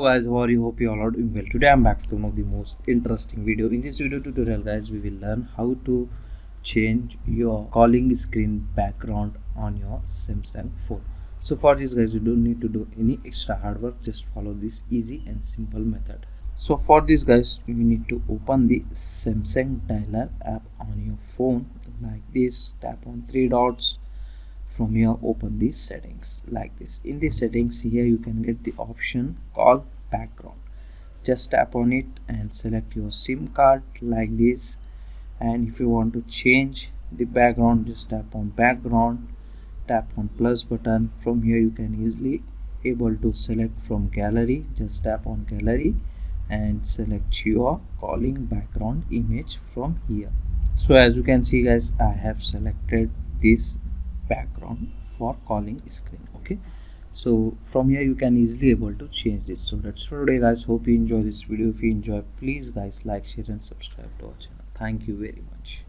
guys, how are you? Hope you all are doing well. Today I'm back with one of the most interesting video. In this video tutorial guys, we will learn how to change your calling screen background on your Samsung phone. So for this guys, you don't need to do any extra hard work, just follow this easy and simple method. So for this guys, you need to open the Samsung Dialer app on your phone like this. Tap on three dots. From here open these settings like this. In the settings here you can get the option call background. Just tap on it and select your SIM card like this, and if you want to change the background, just tap on background, tap on plus button. From here you can easily able to select from gallery. Just tap on gallery and select your calling background image from here. So as you can see guys, I have selected this background for calling screen. Okay, so from here you can easily able to change this. So that's for today guys. Hope you enjoy this video. If you enjoy, please guys like, share and subscribe to our channel. Thank you very much.